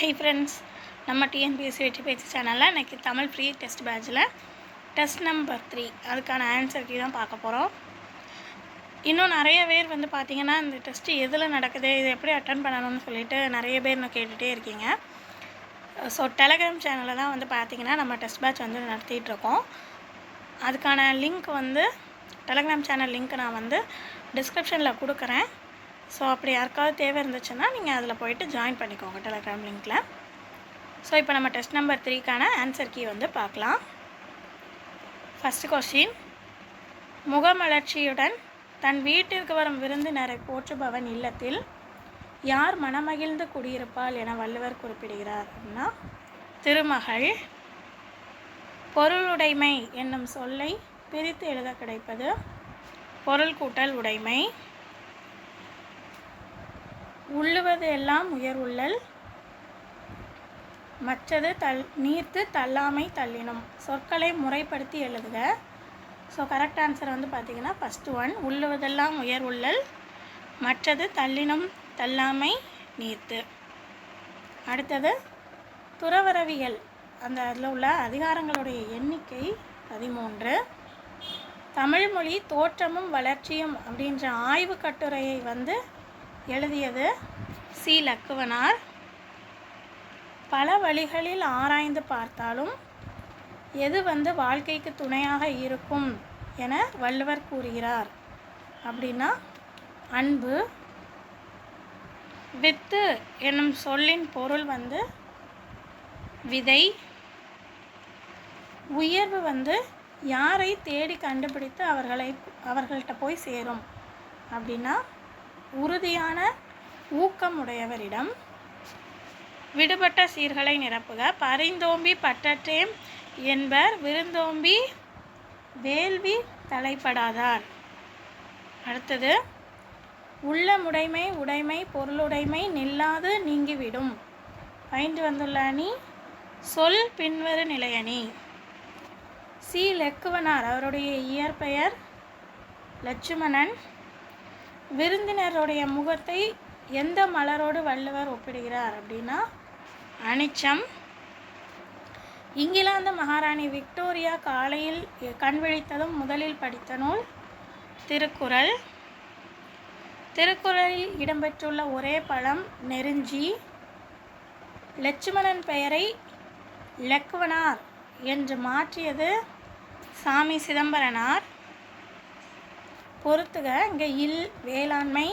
Hi friends, நம்ம TNPSC வெற்றி பயிற்சி சேனலில் இன்றைக்கி தமிழ் ஃப்ரீ டெஸ்ட் பேட்சில் டெஸ்ட் நம்பர் 3 அதுக்கான ஆன்சர் கீ தான் பார்க்க போகிறோம். இன்னும் நிறைய பேர் பார்த்திங்கன்னா இந்த டெஸ்ட்டு எதில் நடக்குது, இது எப்படி அட்டன் பண்ணணும்னு சொல்லிட்டு நிறைய பேர் நான் கேட்டுகிட்டே இருக்கீங்க. ஸோ டெலகிராம் சேனலில் தான் பார்த்திங்கன்னா நம்ம டெஸ்ட் பேட்ச் நடத்திட்டுருக்கோம். அதுக்கான லிங்க் டெலகிராம் சேனல் லிங்க் நான் டிஸ்கிரிப்ஷனில் கொடுக்குறேன். ஸோ அப்படி யாருக்காவது தேவை இருந்துச்சுன்னா நீங்கள் அதில் போய்ட்டு ஜாயின் பண்ணிக்கோங்க டெலகிராம் லிங்க்கில். ஸோ இப்போ நம்ம டெஸ்ட் நம்பர் 3க்கான ஆன்சர் கீ பார்க்கலாம். ஃபஸ்ட்டு கொஸ்டின், முகமலர்ச்சியுடன் தன் வீட்டிற்கு வரும் விருந்தினரை போற்றுபவன் இல்லத்தில் யார் மனமகிழ்ந்து குடியிருப்பாள் என வள்ளுவர் குறிப்பிடுகிறார் அப்படின்னா திருமகள். பொருளுடைமை என்னும் சொல்லை பிரித்து எழுத கிடைப்பது பொருள் கூட்டல் உடைமை. உள்ளுவது எல்லாம் உயர்வுள்ளல், மற்றது நீர்த்து தள்ளாமை தள்ளினும். சொற்களை முறைப்படுத்தி எழுதுக. ஸோ கரெக்ட் ஆன்சர் பார்த்திங்கன்னா ஃபஸ்ட்டு ஒன், உள்ளுவதெல்லாம் உயர்வுள்ளல், மற்றது தள்ளினும் தள்ளாமை நீர்த்து. அடுத்தது துறவரவியல், அதில் உள்ள அதிகாரங்களுடைய எண்ணிக்கை 13. தமிழ்மொழி தோற்றமும் வளர்ச்சியும் அப்படின்ற ஆய்வு கட்டுரையை எழுதியது சி. லக்குவனார். பல வழிகளில் ஆராய்ந்து பார்த்தாலும் எது வாழ்க்கைக்கு துணையாக இருக்கும் என வள்ளுவர் கூறுகிறார் அப்படின்னா அன்பு. வித்து என்னும் சொல்லின் பொருள் விதை. உயர்வு யாரை தேடி கண்டுபிடித்து அவர்கள்ட்ட போய் சேரும் அப்படின்னா உறுதியான ஊக்கம் உடையவரிடம். விடுபட்ட சீர்களை நிரப்புக. பரிந்தோம்பி பற்றற்றேம் என்பர், விருந்தோம்பி வேள்வி தலைப்படாதார். அடுத்தது உள்ளமுடைமை உடைமை பொருளுடைமை நில்லாது நீங்கிவிடும். பயின்று வந்துள்ள அணி சொல் பின்வரு நிலையணி. சி. லக்குவனார், அவருடைய இயற்பெயர் லட்சுமணன். விருந்தினருடைய முகத்தை எந்த மலரோடு வள்ளுவர் ஒப்பிடுகிறார் அப்படின்னா அனிச்சம். இங்கிலாந்து மகாராணி விக்டோரியா காலையில் கண் விழித்ததும் முதலில் படித்த நூல் திருக்குறள். திருக்குறளில் இடம்பெற்றுள்ள ஒரே பழம் நெருஞ்சி. லட்சுமணன் பெயரை லக்குவனார் என்று மாற்றியது சாமி சிதம்பரனார். பொறுத்துக. இங்கே இல் வேளாண்மை,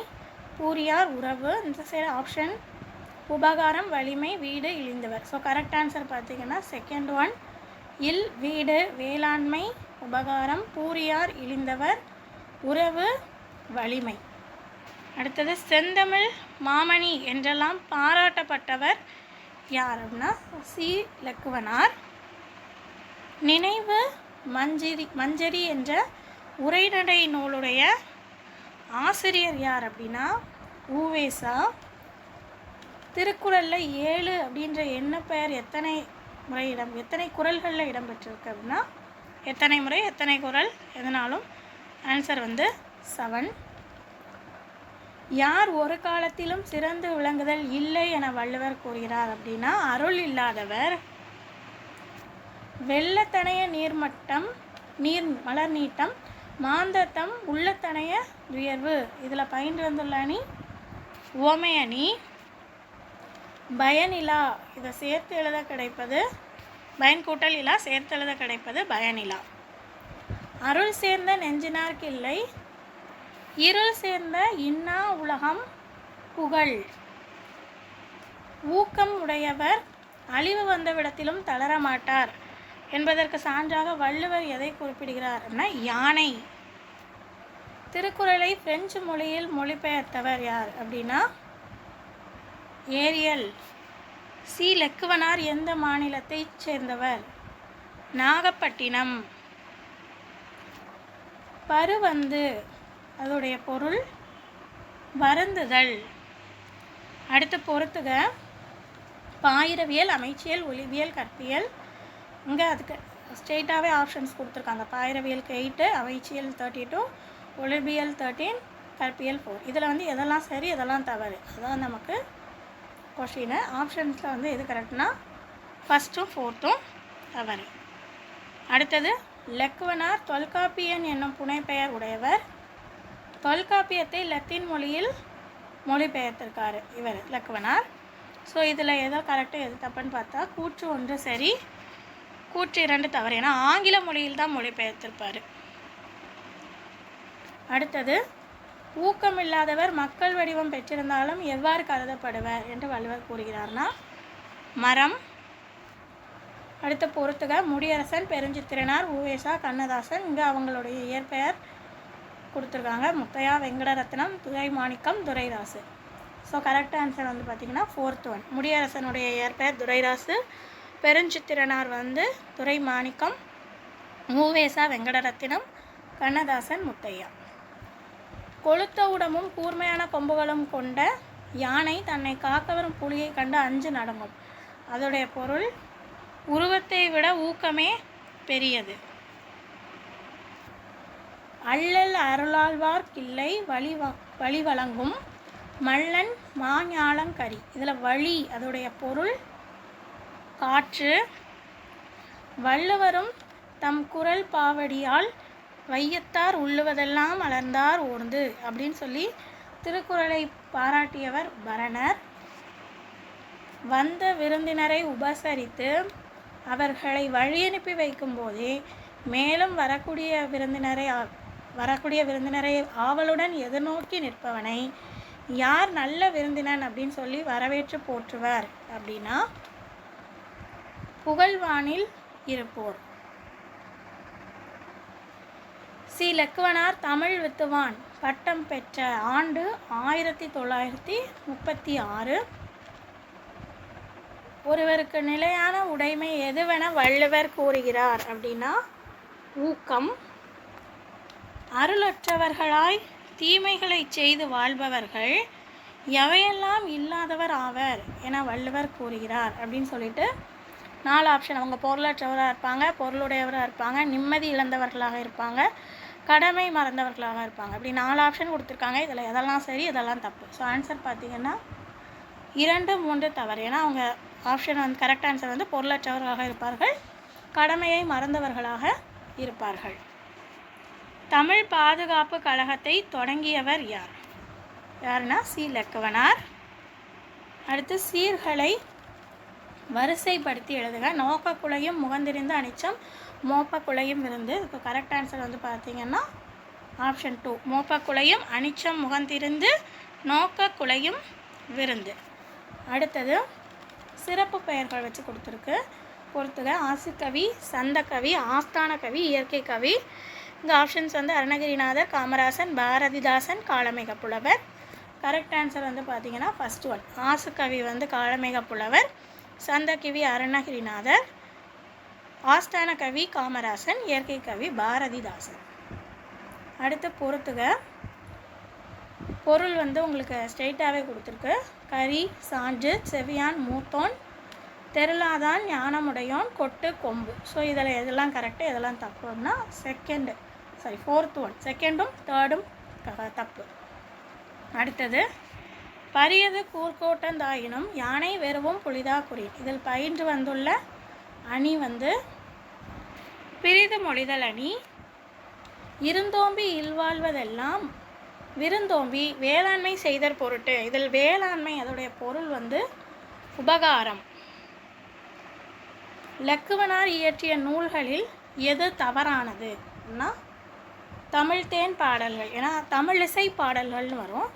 பூரியார் உறவு, இந்த சைடு ஆப்ஷன் உபகாரம், வலிமை, வீடு, இழிந்தவர். ஸோ கரெக்ட் ஆன்சர் பார்த்திங்கன்னா செகண்ட் ஒன், இல் வீடு வேளாண்மை உபகாரம், பூரியார் இழிந்தவர், உறவு வலிமை. அடுத்தது செந்தமிழ் மாமணி என்றெல்லாம் பாராட்டப்பட்டவர் யார் அப்படின்னா சி. லக்குவனார். நினைவு மஞ்சரி என்ற உரைநடை நூலுடைய ஆசிரியர் யார் அப்படின்னா ஊவேசா. திருக்குறளில் 7 அப்படின்ற எண்ணப்பெயர் எத்தனை குறள்களில் இடம்பெற்றிருக்கு அப்படின்னா எத்தனை முறை எத்தனை குறள் எதனாலும் ஆன்சர் 7. யார் ஒரு காலத்திலும் சிறந்து விளங்குதல் இல்லை என வள்ளுவர் கூறுகிறார் அப்படின்னா அருள் இல்லாதவர். வெள்ளத்தனைய நீர்மட்டம் மலர் நீட்டம் மாந்தத்தம் உள்ளத்தனைய உயர்வு. இதில் பயின்று வந்துள்ள அணி உவமை அணி. பயனிலா, இதை சேர்த்து எழுத கிடைப்பது பயன் கூட்டல் இலா சேர்த்து எழுத கிடைப்பது பயனிலா. அருள் சேர்ந்த நெஞ்சினார்க்கில்லை, இருள் சேர்ந்த இன்னா உலகம் புகழ். ஊக்கம் உடையவர் அழிவு வந்தவிடத்திலும் தளரமாட்டார் என்பதற்கு சான்றாக வள்ளுவர் எதை குறிப்பிடுகிறார் அப்படின்னா யானை. திருக்குறளை பிரெஞ்சு மொழியில் மொழிபெயர்த்தவர் யார் அப்படின்னா ஏரியல். சி. லக்குவனார் எந்த மாநிலத்தைச் சேர்ந்தவர்? நாகப்பட்டினம். பருவந்து, அதோடைய பொருள் வருந்துதல். அடுத்து பொறுத்துக. பாயிரவியல், அமைச்சியல், ஒளிவியல், கற்பியல். இங்கே அதுக்கு ஸ்ட்ரெயிட்டாகவே ஆப்ஷன்ஸ் கொடுத்துருக்காங்க. பாயிரவியலுக்கு 8, அமைச்சியல் 32, ஒளிவியல் 13, கற்பியல் 4. இதில் எதெல்லாம் சரி எதெல்லாம் தவறு அதான் நமக்கு கொஷின். ஆப்ஷன்ஸில் வந்து எது கரெக்ட்னா ஃபஸ்ட்டும் ஃபோர்த்தும் தவறு. அடுத்தது, லெக்குவனார் தொல்காப்பியன் என்னும் புனைப்பெயர் உடையவர். தொல்காப்பியத்தை லத்தீன் மொழியில் மொழிபெயர்த்திருக்காரு இவர் லெக்குவனார். ஸோ இதில் எதோ கரெக்டு எது தப்புன்னு பார்த்தா கூற்று 1 சரி, கூற்று 2 தவறு. ஏன்னா ஆங்கில மொழியில் தான் மொழிபெயர்த்திருப்பார். அடுத்தது, ஊக்கமில்லாதவர் மக்கள் வடிவம் பெற்றிருந்தாலும் எவ்வாறு கருதப்படுவர் என்று வள்ளுவர் கூறுகிறார்னா மரம். அடுத்த பொறுத்துக, முடியரசன், பெருஞ்சித்திரனார், உவேசா, கண்ணதாசன். இங்கே அவங்களுடைய இயற்பெயர் கொடுத்துருக்காங்க. Muthaiah, Venkataratnam, Duraimanickam, Durairasu. So correct answer வந்து பார்த்திங்கன்னா 4th ஒன். முடியரசனுடைய இயற்பெயர் துரைராசு, பெருஞ்சித்திரனார் வந்து துரைமாணிக்கம், உவேசா வெங்கடரத்தினம், கண்ணதாசன் முத்தையா. கொளுத்த உடம்பும் கூர்மையான கொம்புகளும் கொண்ட யானை தன்னை காக்க வரும் புலியை கண்டு அஞ்சு நடுங்கும். அதோடைய பொருள், உருவத்தை விட ஊக்கமே பெரியது. அள்ளல் அருளாழ்வார்க்கில்லை வழி வழங்கும் மல்லன் மாஞாலங்கரி. இதில் வழி அதோடைய பொருள் காற்று. வள்ளுவரும் தம் குரல் பாவடியால் வையத்தார் உள்ளுவதெல்லாம் அலர்ந்தார் ஓர்ந்து அப்படின்னு சொல்லி திருக்குறளை பாராட்டியவர் பரணர். வந்த விருந்தினரை உபசரித்து அவர்களை வழியனுப்பி வைக்கும் போதே மேலும் வரக்கூடிய விருந்தினரை ஆவலுடன் எதிர்நோக்கி நிற்பவனை யார் நல்ல விருந்தினன் அப்படின்னு சொல்லி வரவேற்று போற்றுவர் அப்படின்னா புகழ்வானில் இருப்போர். சி. லெக்குவனார் தமிழ் வித்துவான் பட்டம் பெற்ற ஆண்டு 1936. ஒருவருக்கு நிலையான உடைமை எதுவென வள்ளுவர் கூறுகிறார் அப்படின்னா ஊக்கம். அருளற்றவர்களாய் தீமைகளை செய்து வாழ்பவர்கள் எவையெல்லாம் இல்லாதவர் ஆவர் என வள்ளுவர் கூறுகிறார் அப்படின்னு சொல்லிட்டு 4 ஆப்ஷன். அவங்க பொருளற்றவராக இருப்பாங்க, பொருளுடையவராக இருப்பாங்க, நிம்மதி இழந்தவர்களாக இருப்பாங்க, கடமை மறந்தவர்களாக இருப்பாங்க. இப்படி 4 ஆப்ஷன் கொடுத்துருக்காங்க. இதில் எதெல்லாம் சரி எதெல்லாம் தப்பு. ஸோ ஆன்சர் பார்த்திங்கன்னா 2, 3 தவறு. ஏன்னா அவங்க ஆப்ஷன் வந்து கரெக்ட் ஆன்சர் வந்து பொருளற்றவர்களாக இருப்பார்கள், கடமையை மறந்தவர்களாக இருப்பார்கள். தமிழ் பாதுகாப்பு கழகத்தை தொடங்கியவர் யார்? யாருன்னா சி. லெக்குவனார். அடுத்து, சீர்களை வரிசைப்படுத்தி எழுதுக. நோக்கக்குலையும் முகந்திரிந்து அனிச்சம் மோப்பக்குலையும் விருந்து. இதுக்கு கரெக்ட் ஆன்சர் வந்து பார்த்திங்கன்னா ஆப்ஷன் 2, மோப்பக்குலையும் அனிச்சம் முகந்திரிந்து நோக்கக்குலையும் விருந்து. அடுத்தது, சிறப்பு பெயர்கள் வச்சு கொடுத்துருக்கு. பொறுத்துக. ஆசிக்கவி, சந்தக்கவி, ஆஸ்தான கவி, இயற்கை கவி. இங்கே ஆப்ஷன்ஸ் வந்து அருணகிரிநாதர், காமராசன், பாரதிதாசன், காளமேக புலவர். கரெக்ட் ஆன்சர் வந்து பார்த்திங்கன்னா ஃபஸ்ட் ஒன். ஆசுக்கவி வந்து காளமேக புலவர், சந்தக்கவி அருணகிரிநாதர், ஆஸ்தான கவி காமராசன், இயற்கை கவி பாரதிதாசன். அடுத்து பொறுத்துக. பொருள் வந்து உங்களுக்கு ஸ்ட்ரெயிட்டாகவே கொடுத்துருக்கு. கரி, சான்று, செவியான், மூத்தோன், தெருளாதான், ஞானமுடையோன், கொட்டு, கொம்பு. ஸோ இதில் எதெல்லாம் கரெக்டு எதெல்லாம் தப்புன்னா ஃபோர்த் ஒன். செகண்டும் தேர்டும் தப்பு. அடுத்தது, பரியது கூர்கோட்டந்தாயினும் யானை வெறுவும் புலிதா குறி. இதில் பயின்று வந்துள்ள அணி வந்து பிரிது மொழிதல் அணி. இருந்தோம்பி இல்வாழ்வதெல்லாம் விருந்தோம்பி வேளாண்மை செய்தற் பொருட்டு. இதில் வேளாண்மை அதோடைய பொருள் வந்து உபகாரம். லெக்குவனார் இயற்றிய நூல்களில் எது தவறானது? தமிழ் தேன் பாடல்கள், ஏன்னா தமிழிசை பாடல்கள்னு வரும்.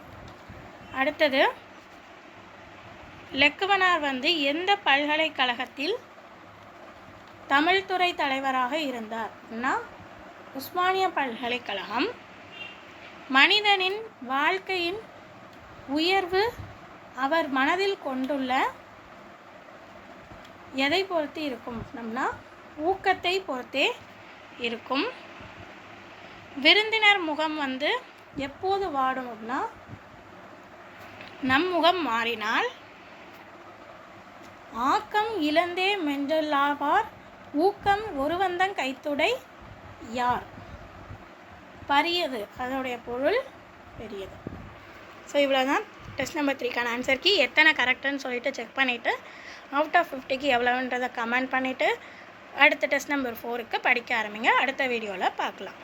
அடுத்தது, லெக்குவனார் வந்து எந்த பல்கலைக்கழகத்தில் தமிழ்துறை தலைவராக இருந்தார்? உஸ்மானிய பல்கலைக்கழகம். மனிதனின் வாழ்க்கையின் உயர்வு அவர் மனதில் கொண்டுள்ள எதை பொறுத்து இருக்கும்? ஊக்கத்தை பொறுத்தே இருக்கும். விருந்தினர் முகம் வந்து எப்போது வாடும் அப்படின்னா நம் முகம் மாறினால். ஆக்கம் இழந்தே மென்றலாவார் ஊக்கம் ஒருவந்தங் கைத்துடை யார்? பரியது அதோடைய பொருள் பெரியது. ஸோ இவ்வளோதான் டெஸ்ட் நம்பர் 3க்கான ஆன்சருக்கு எத்தனை கரெக்டுன்னு சொல்லிட்டு செக் பண்ணிவிட்டு அவுட் ஆஃப் 50க்கு எவ்வளோன்றதை கமெண்ட் பண்ணிவிட்டு அடுத்த டெஸ்ட் நம்பர் 4க்கு படிக்க ஆரம்பிங்க. அடுத்த வீடியோவில் பார்க்கலாம்.